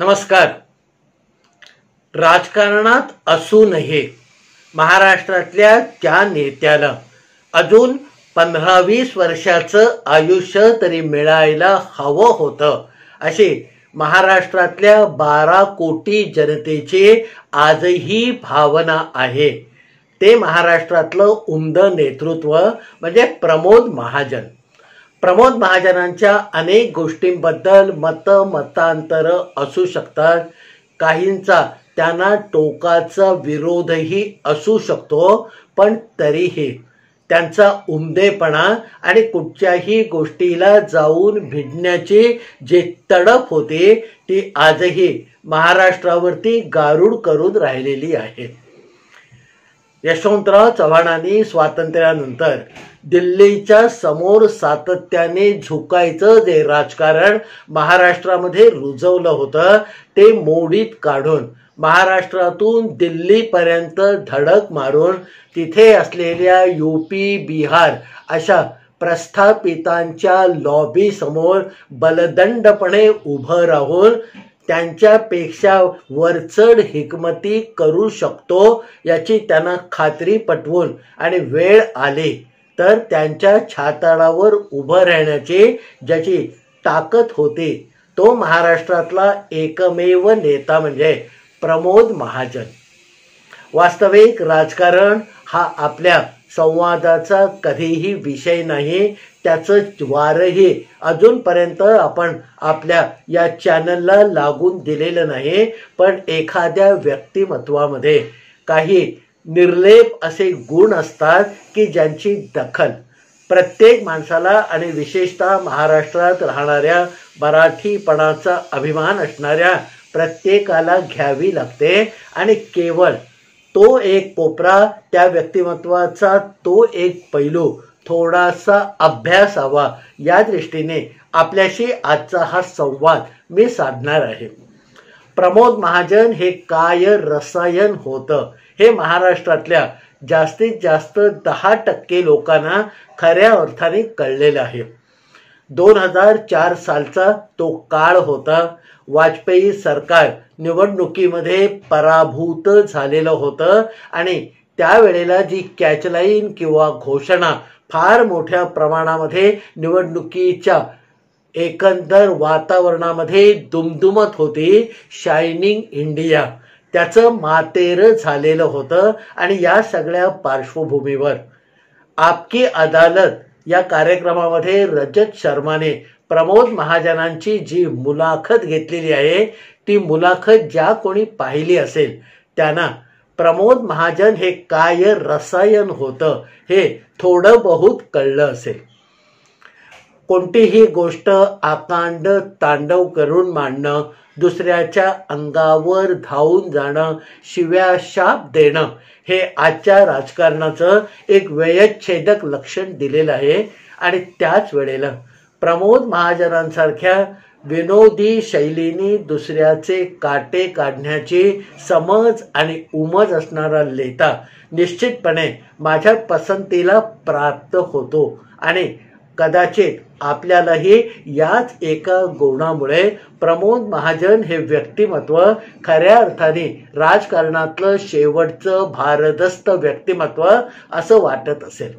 नमस्कार. राजकारणात असूनही महाराष्ट्रातल्या त्या नेत्याला अजून 15-20 वर्षाचं आयुष्य तरी मिळायला हवं होतं, अशी महाराष्ट्रातल्या 12 कोटी जनतेची आजही भावना आहे. ते महाराष्ट्रातलं उमदं नेतृत्व म्हणजे प्रमोद महाजन. प्रमोद महाजनांच्या अनेक गोष्टींबद्दल मतांतर असू शकतात. काहींचा त्यांना टोकाचा विरोधही असू शकतो, पण तरीही त्यांचा उमदेपणा आणि कुठच्याही गोष्टीला जाऊन भिडण्याची जी तडफ होती ती आजही महाराष्ट्रावरती गारुड करून राहिलेली आहे. यशवंतराव चव्हाणांनी स्वातंत्र्यानंतर दिल्लीच्या समोर सातत्याने झुकायचं जे राजकारण महाराष्ट्रामध्ये रुजवलं होतं ते मोडीत काढून महाराष्ट्रातून दिल्लीपर्यंत धडक मारून तिथे असलेल्या यूपी, बिहार अशा प्रस्थापितांच्या लॉबी समोर बलदंडपणे उभं राहून त्यांच्यापेक्षा वरचढ हिकमती करू शकतो याची त्यांना खात्री पटवून आणि वेळ आली तर त्यांच्या छाताडावर उभं राहण्याची ज्याची ताकद होती तो महाराष्ट्रातला एकमेव नेता म्हणजे प्रमोद महाजन. वास्तविक राजकारण हा आपल्या संवादाचा कधीही विषय नाही. त्याचं वारही अजूनपर्यंत आपण आपल्या या चॅनलला लागून दिलेलं नाही. पण एखाद्या व्यक्तिमत्वामध्ये काही निर्लेप असे गुण असतात की ज्यांची दखल प्रत्येक माणसाला आणि विशेषतः महाराष्ट्रात राहणाऱ्या मराठीपणाचा अभिमान असणाऱ्या प्रत्येकाला घ्यावी लागते. आणि केवळ तो एक कोपरा, त्या व्यक्तिमत्वाचा तो एक पैलू थोडासा अभ्यासावा या दृष्टीने आपल्याशी आजचा हा संवाद मी साधणार आहे. प्रमोद महाजन हे काय रसायन होतं हे महाराष्ट्रातल्या जास्तीत जास्त 10% लोकांना खऱ्या अर्थाने कळलेलं आहे. 2004 सालचा तो काळ होता. वाजपेयी सरकार निवडणुकीमध्ये पराभूत झालेलं होतं आणि त्यावेळेला जी कॅचलाईन किंवा घोषणा फार मोठ्या प्रमाणामध्ये निवडणुकीच्या एकंदर वातावरणामध्ये दुमदुमत होती. शायनिंग इंडिया त्याचं मातेर झालेलं होतं. आणि या सगळ्या पार्श्वभूमीवर आपकी अदालत या कार्यक्रमामध्ये रजत शर्माने प्रमोद महाजनांची जी मुलाखत घेतलेली आहे ती मुलाखत ज्या कोणी पाहिली असेल त्यांना प्रमोद महाजन हे काय रसायन होतं हे थोडं बहुत कळलं असेल. कोणतीही गोष्ट आकांड तांडव करून मांडणं, दुसऱ्याच्या अंगावर धावून जाणं, शिव्या शाप देणं हे आजच्या राजकारणाचं एक व्ययच्छेदक लक्षण दिलेलं आहे. आणि त्याच वेळेला प्रमोद महाजनांसारख्या विनोदी शैलीने दुसऱ्याचे काटे काढण्याची समज आणि उमज असणारा नेता निश्चितपणे माझ्या पसंतीला प्राप्त होतो. आणि कदाचित आपल्यालाही याच एका गुणामुळे प्रमोद महाजन हे व्यक्तिमत्व खऱ्या अर्थाने राजकारणातलं शेवटचं भारदस्त व्यक्तिमत्व असं वाटत असेल.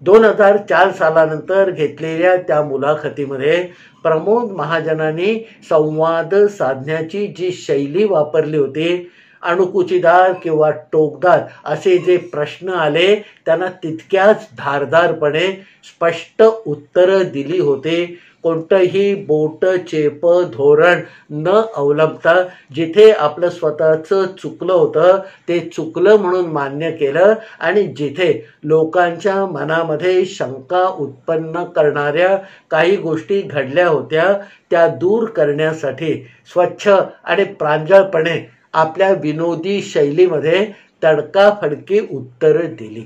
2004 सालानंतर घेतलेल्या त्या मुलाखतीमध्ये प्रमोद महाजनांनी संवाद साधण्याची जी शैली वापरली होती, अणकुचीदार किंवा टोकदार असे जे प्रश्न आले त्यांना तितक्याच धारदारपणे स्पष्ट उत्तरं दिली होती. कोणतंही बोट चेप धोरण न अवलंबता जिथे आपलं स्वतःचं चुकलं होतं ते चुकलं म्हणून मान्य केलं आणि जिथे लोकांच्या मनामध्ये शंका उत्पन्न करणाऱ्या काही गोष्टी घडल्या होत्या त्या दूर करण्यासाठी स्वच्छ आणि प्रांजळपणे आपल्या विनोदी शैलीमध्ये तडकाफडकी उत्तरं दिली.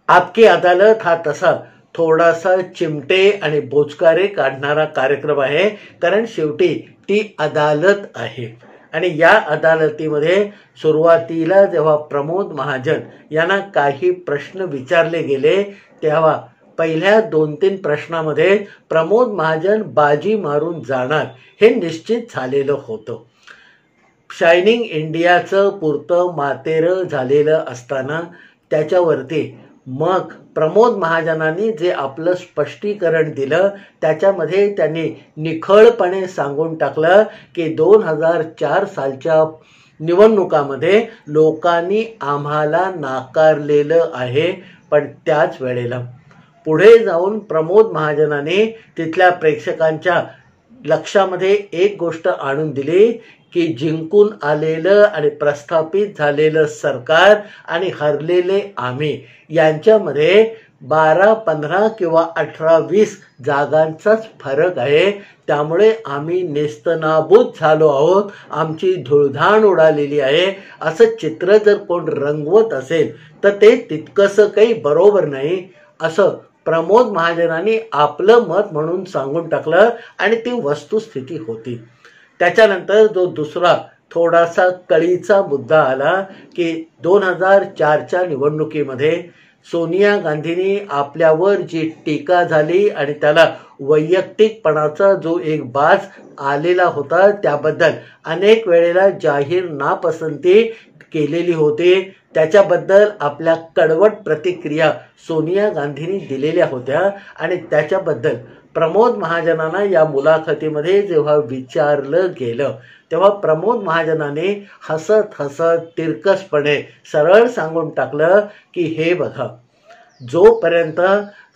आपकी अदालत हा तसा थोडासा चिमटे आणि बोचकारे काढणारा कार्यक्रम आहे, कारण शेवटी ती अदालत आहे. आणि या अदालतीमध्ये सुरुवातीला जेव्हा प्रमोद महाजन यांना काही प्रश्न विचारले गेले तेव्हा पहिल्या 2-3 प्रश्नामध्ये प्रमोद महाजन बाजी मारून जाणार हे निश्चित झालेलं होतं. शायनिंग इंडियाचं पुरतं मातेरं झालेलं असताना त्याच्यावरती मग प्रमोद महाजनांनी जे आपलं स्पष्टीकरण दिलं त्याच्यामध्ये त्यांनी निखळपणे सांगून टाकलं की 2004 सालच्या निवडणुकामध्ये लोकांनी आम्हाला नाकारलेलं आहे. पण त्याच वेळेला पुढे जाऊन प्रमोद महाजनांनी तिथल्या प्रेक्षकांच्या लक्षामध्ये एक गोष्ट आणून दिली की जिंकून आलेलं आणि प्रस्थापित झालेलं सरकार आणि हरलेले आम्ही यांच्यामध्ये 12-15 किंवा 18-20 जागांचाच फरक आहे. त्यामुळे आम्ही नेस्तनाबूत झालो आहोत, आमची धुळधाण उडालेली आहे असं चित्र जर कोण रंगवत असेल तर ते तितकंसं काही बरोबर नाही असं प्रमोद महाजनांनी आपलं मत म्हणून सांगून टाकलं आणि ती वस्तुस्थिती होती. त्याच्यानंतर जो दुसरा थोडासा कळीचा मुद्दा आला की 2004च्या निवडणुकीमध्ये सोनिया गांधींनी आपल्यावर जी टीका झाली आणि त्याला वैयक्तिकपणाचा जो एक बाज आलेला होता त्याबद्दल अनेक वेळेला जाहीर नापसंती केलेली होती. त्याच्याबद्दल आपल्या कडवट प्रतिक्रिया सोनिया गांधींनी दिलेल्या होत्या आणि त्याच्याबद्दल प्रमोद महाजनांना या मुलाखतीमध्ये जेव्हा विचारलं गेलं तेव्हा प्रमोद महाजनांनी हसत हसत तिरकसपणे सरळ सांगून टाकलं की हे बघा, जोपर्यंत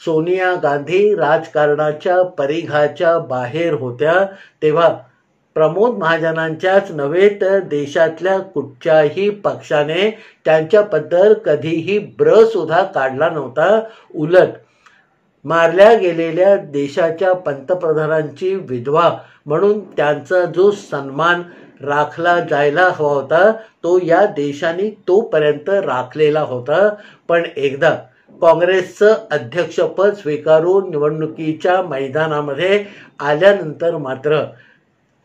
सोनिया गांधी राजकारणाच्या परिघाच्या बाहेर होत्या तेव्हा प्रमोद महाजनांच्याच नव्हे तर देशातल्या कुठच्याही पक्षाने त्यांच्याबद्दल कधीही ब्रसुद्धा काढला नव्हता. उलट मारल्या गेलेल्या देशाच्या पंतप्रधानांची विधवा म्हणून त्यांचा जो सन्मान राखला जायला हवा होता तो या देशाने तोपर्यंत राखलेला होता. पण एकदा काँग्रेसचं अध्यक्षपद स्वीकारून निवडणुकीच्या मैदानामध्ये आल्यानंतर मात्र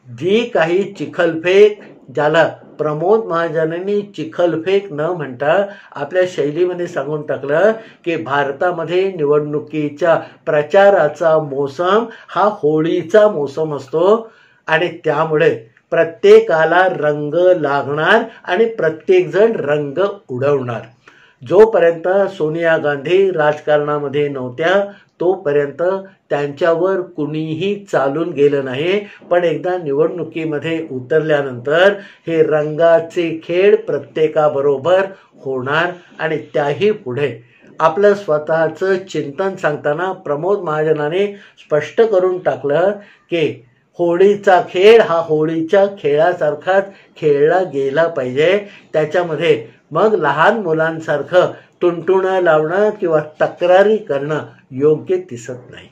जी काही चिखलफेक, ज्याला प्रमोद महाजनांनी चिखलफेक न म्हणता आपल्या शैलीमध्ये सांगून टाकलं की भारतामध्ये निवडणुकीच्या प्रचाराचा मोसम हा होळीचा मोसम असतो आणि त्यामुळे प्रत्येकाला रंग लागणार आणि प्रत्येकजण रंग उडवणार. जोपर्यंत सोनिया गांधी राजकारणामध्ये नव्हत्या तोपर्यंत त्यांच्यावर कुणीही चालून गेलं नाही. पण एकदा निवडणुकीमध्ये उतरल्यानंतर हे रंगाचे खेळ प्रत्येकाबरोबर होणार आणि त्याही पुढे आपलं स्वतःचं चिंतन सांगताना प्रमोद महाजनांनी स्पष्ट करून टाकलं की होळीचा खेळ हा होळीच्या खेळासारखाच खेळला गेला पाहिजे. त्याच्यामध्ये मग लहान मुलांसारखं टुणटुणं लावणं किंवा तक्रारी करणं योग्य दिसत नाही.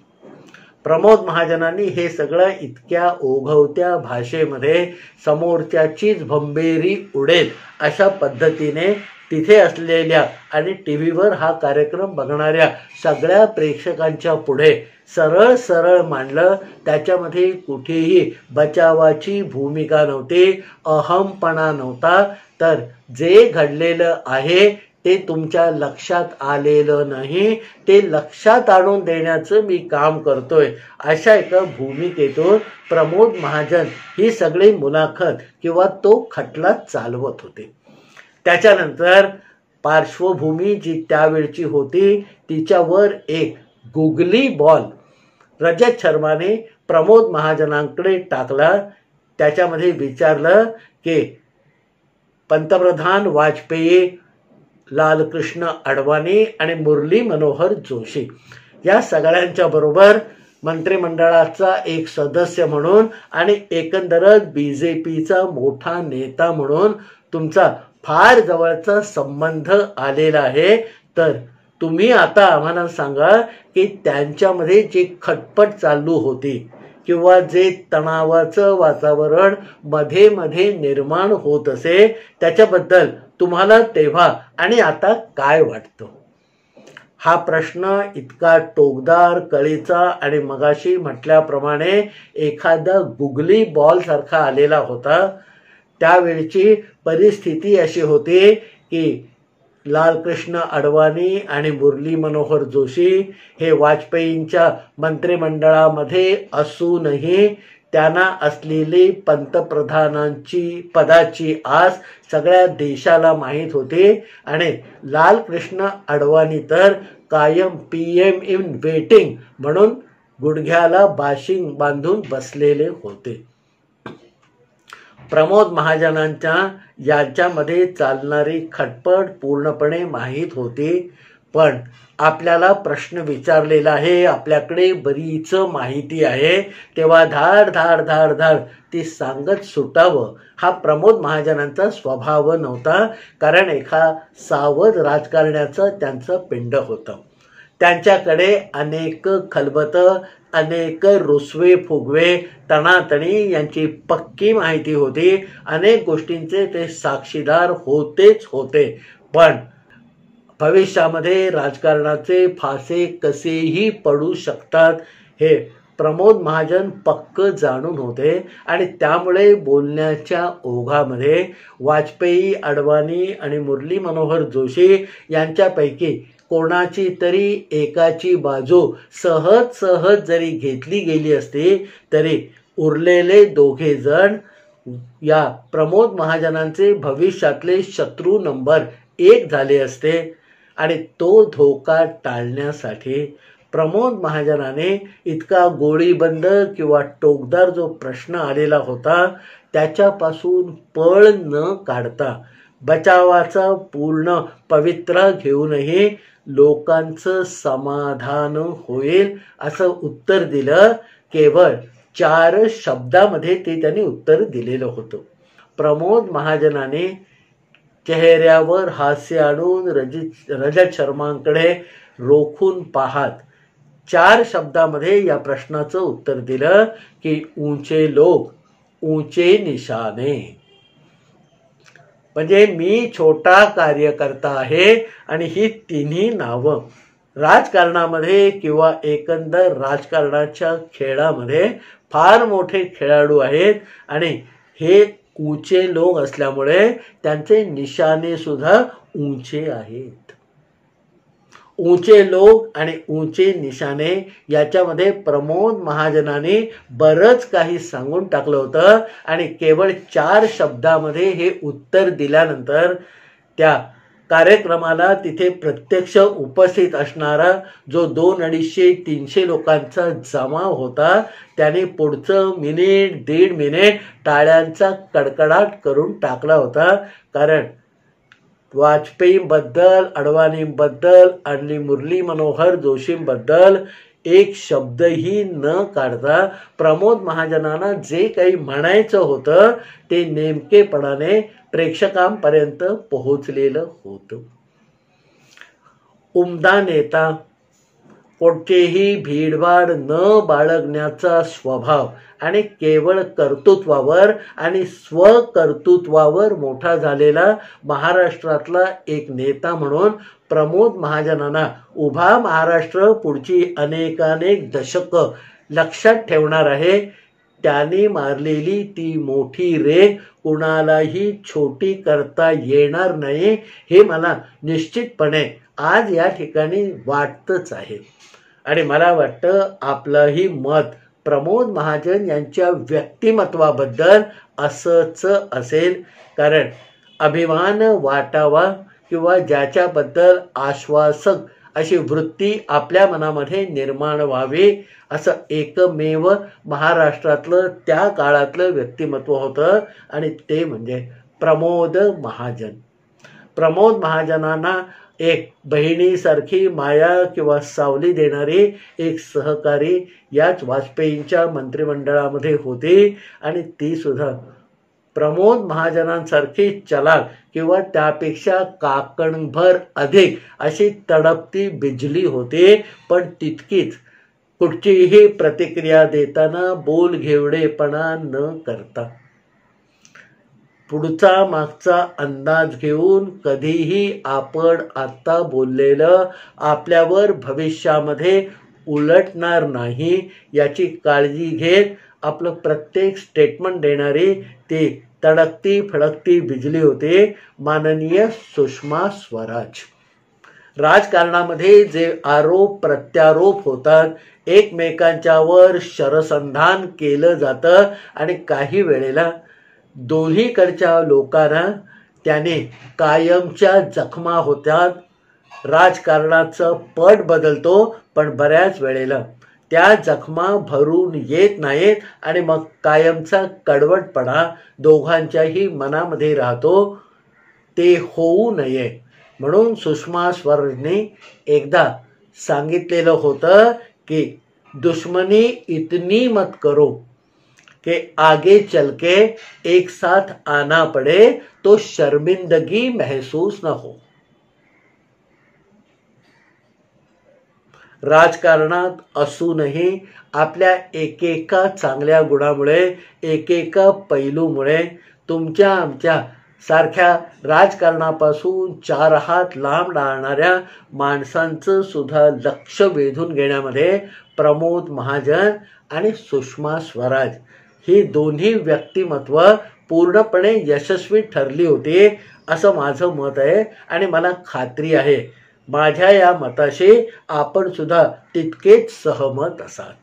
प्रमोद महाजनांनी हे सगळं इतक्या ओघवत्या भाषेमध्ये समोरच्याचीच भंबेरी उडेल अशा पद्धतीने तिथे असलेल्या आणि टीव्हीवर हा कार्यक्रम बघणाऱ्या सगळ्या प्रेक्षकांच्या पुढे सरळ सरळ मांडलं. त्याच्यामध्ये कुठेही बचावाची भूमिका नव्हती, अहमपणा नव्हता. तर जे घडलेलं आहे ते तुमच्या लक्षात आलेलं नाही, ते लक्षात आणून देण्याचं मी काम करतोय अशा एका भूमिकेतून प्रमोद महाजन ही सगळी मुलाखत किंवा तो खटला चालवत होते. त्याच्यानंतर पार्श्वभूमी जी त्यावेळची होती तिच्यावर एक गुगली बॉल रजत शर्माने प्रमोद महाजनांकडे टाकला. त्याच्यामध्ये विचारलं की पंतप्रधान वाजपेयी, लालकृष्ण अडवाणी आणि मुरली मनोहर जोशी या सगळ्यांच्या बरोबर मंत्रिमंडळाचा एक सदस्य म्हणून आणि एकंदरच BJPचा मोठा नेता म्हणून तुमचा फार जवळचा संबंध आलेला आहे. तर तुम्ही आता आम्हाला सांगा की त्यांच्यामध्ये जी खटपट चालू होती किंवा जे तणावाचं वातावरण मध्ये मध्ये निर्माण होत असे त्याच्याबद्दल तुम्हाला तेव्हा आणि आता काय वाटतं. हा प्रश्न इतका टोकदार, कळीचा आणि मगाशी म्हटल्याप्रमाणे एखादा गुगली बॉल सारखा आलेला होता. त्यावेळची परिस्थिती अशी होती की लालकृष्ण अडवाणी आणि मुरली मनोहर जोशी हे वाजपेयींच्या मंत्रिमंडळामध्ये असूनही त्यांना असलेली पंतप्रधानांची पदाची आस सगळ्या देशाला माहीत होती आणि लालकृष्ण अडवाणी तर कायम PM इन वेटिंग म्हणून गुडघ्याला बाशिंग बांधून बसलेले होते. प्रमोद महाजनांच्या यांच्यामध्ये चालणारी खटपट पूर्णपणे माहीत होती. पण आपल्याला प्रश्न विचारलेला आहे, आपल्याकडे बरीच माहिती आहे, तेव्हा धाड धाड धाड धाड ती सांगत सुटावं हा प्रमोद महाजनांचा स्वभाव नव्हता. कारण एका सावध राजकारण्याचं त्यांचं पिंड होतं. त्यांच्याकडे अनेक खलबतं, अनेक रुसवे फुगवे, तणातणी यांची पक्की माहिती होती. अनेक गोष्टींचे ते साक्षीदार होतेच होते. पण भविष्यामध्ये राजकारणाचे फासे कसेही पडू शकतात हे प्रमोद महाजन पक्क जाणून होते आणि त्यामुळे बोलण्याच्या ओघामध्ये वाजपेयी, अडवाणी आणि मुरली मनोहर जोशी यांच्यापैकी कोणाची तरी एकाची बाजू सहज सहज जरी घेतली गेली असती तरी उरलेले दोघे जण या प्रमोद महाजनांचे भविष्यातले शत्रू नंबर 1 झाले असते. आणि तो धोका टाळण्यासाठी प्रमोद महाजनाने इतका गोळीबंद किंवा टोकदार जो प्रश्न आलेला होता त्याच्यापासून पळ न काढता बचावाचा पूर्ण पवित्रा घेऊनही लोकांचं समाधान होईल असं उत्तर दिलं. केवळ 4 शब्दामध्ये ते त्यांनी उत्तर दिलेलं होतं. प्रमोद महाजनाने चेहऱ्यावर हास्य आणून रजत शर्मांकडे रोखून पाहत 4 शब्दामध्ये या प्रश्नाचं उत्तर दिलं की ऊंचे लोक ऊंचे निशाने. म्हणजे मी छोटा कार्यकर्ता आहे आणि ही तिन्ही नावं राजकारणामध्ये किंवा एकंदर राजकारणाच्या खेळामध्ये फार मोठे खेळाडू आहेत आणि हे ऊंचे लोक असल्यामुळे त्यांचे निशाणे सुद्धा ऊंचे आहेत. ऊंचे लोक आणि ऊंचे निशाणे याच्यामध्ये प्रमोद महाजनाने बरंच काही सांगून टाकलं होतं आणि केवळ 4 शब्दामध्ये हे उत्तर दिल्यानंतर त्या कार्यक्रमाला तिथे प्रत्यक्ष उपस्थित असणारा जो 200-250-300 लोकांचा जमाव होता त्याने पुढचं मिनिट 1.5 मिनिट टाळ्यांचा कडकडाट करून टाकला होता. कारण वाजपेयीबद्दल, अडवाणींबद्दल आणि मुरली मनोहर जोशींबद्दल एक शब्दही न काढता प्रमोद महाजनांना जे काही म्हणायचं होतं ते नेमकेपणाने प्रेक्षकांपर्यंत पोहोचलेलं होतं. उमदा नेता, कोणतेही भीडभाड न बाळगण्याचा स्वभाव आणि केवळ कर्तृत्वावर आणि स्वकर्तृत्वावर मोठा झालेला महाराष्ट्रातला एक नेता म्हणून प्रमोद महाजनांना उभा महाराष्ट्र पुढची अनेकानेक दशकं लक्षात ठेवणार आहे. त्यांनी मारलेली ती मोठी रेघ कुणालाही छोटी करता येणार नाही हे मला निश्चितपणे आज या ठिकाणी वाटतच आहे. आणि मला वाटतं आपलंही मत प्रमोद महाजन यांच्या व्यक्तिमत्वाबद्दल असंच असेल. कारण अभिमान वाटावा किंवा ज्याच्याबद्दल आश्वासक अशी वृत्ती आपल्या मनामध्ये निर्माण व्हावी असं एकमेव महाराष्ट्रातलं त्या काळातलं व्यक्तिमत्व होतं आणि ते म्हणजे प्रमोद महाजन. प्रमोद महाजनांना एक बहिणीसारखी माया किंवा सावली देणारी एक सहकारी याच वाजपेयींच्या मंत्रिमंडळामध्ये होती आणि ती सुद्धा प्रमोद महाजनांसारखी चलाक किंवा त्यापेक्षा काकणभर अधिक अशी तडपती बिजली होती. पण तितकीच कुठचीही प्रतिक्रिया देताना बोलघेवडेपणा न करता पुढचा मागचा अंदाज घेऊन कधीही आपण आता बोललेलं आपल्यावर भविष्यामध्ये उलटणार नाही याची काळजी घेत आपलं प्रत्येक स्टेटमेंट देणारी ती तडकती फडकती बिजली होते माननीय सुषमा स्वराज. राजकारणामध्ये जे आरोप प्रत्यारोप होतात, एकमेकांच्यावर शरसंधान केलं जातं आणि काही वेळेला दोन्हीकडच्या लोकांना त्याने कायमच्या जखमा होतात. राजकारणाचं पट बदलतो, पण बऱ्याच वेळेला त्या जखमा भरून येत नाहीत आणि मग कायमचा कडवटपणा दोघांच्याही मनामध्ये राहतो. ते होऊ नये म्हणून सुषमा स्वराजने एकदा सांगितलेलं होतं की दुश्मनी इतनी मत करो कि आगे चलके एक साथ आना पड़े तो शर्मिंदगी महसूस न हो. राजकारणात असूनही आपल्या एकेका चांगल्या गुणामुळे, एकेका पैलूमुळे तुमच्या आमच्या सारख्या राजकारणापासून 4 हात लांब राहणाऱ्या माणसांचं सुद्धा लक्ष वेधून घेण्यामध्ये प्रमोद महाजन आणि सुषमा स्वराज ही दोन्ही व्यक्तिमत्व पूर्णपणे यशस्वी ठरली होती असं माझं मत आहे. आणि मला खात्री आहे माझ्या या मताशी आपण सुद्धा तितकेच सहमत असाल.